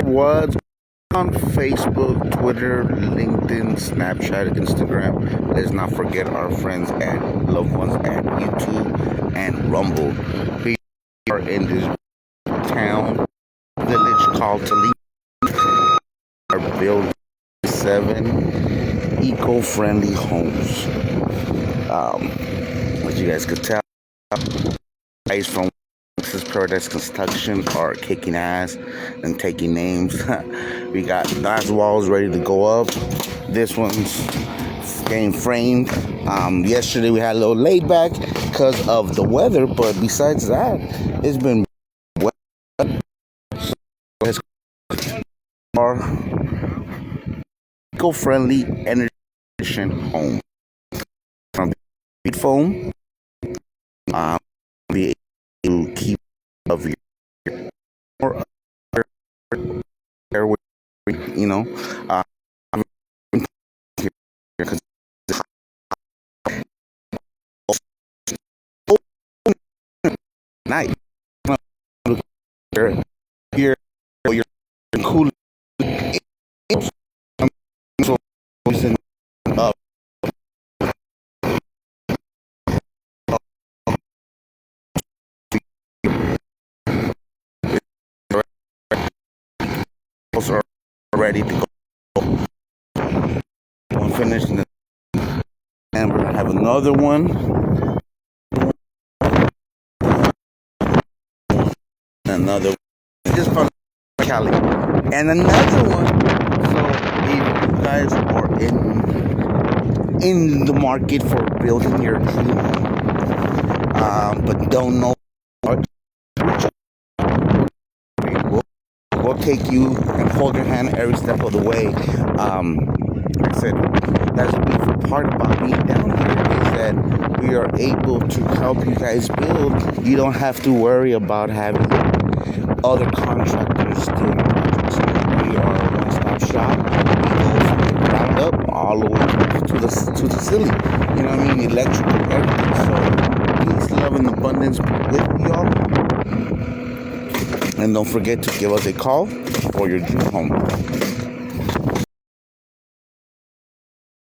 What's on Facebook, Twitter, LinkedIn, Snapchat, Instagram? Let's not forget our friends and loved ones at YouTube and Rumble. We are in this town, village called Terlingua. Our building 7 eco-friendly homes. As you guys could tell, guys from Paradise Construction are kicking ass and taking names. We got glass walls ready to go up. This one's getting framed. Yesterday we had a little laid back because of the weather, but besides that, it's been wet. So our eco-friendly energy efficient home from the foam. Be able to keep of your or airway, you know. Night. You're cool. So are ready to go. One finished, and we're gonna have another one. Another one. Just from Cali. And another one. So if you guys are in the market for building your dream home, but don't know what, we'll take you and hold your hand every step of the way. Like I said, that's the beautiful part about being down here is that we are able to help you guys build. You don't have to worry about having other contractors doing projects. We are a one-stop shop. We go from the ground up all the way to the ceiling. You know what I mean? Electrical, everything. So peace, love, and abundance be with y'all. And don't forget to give us a call for your dream home.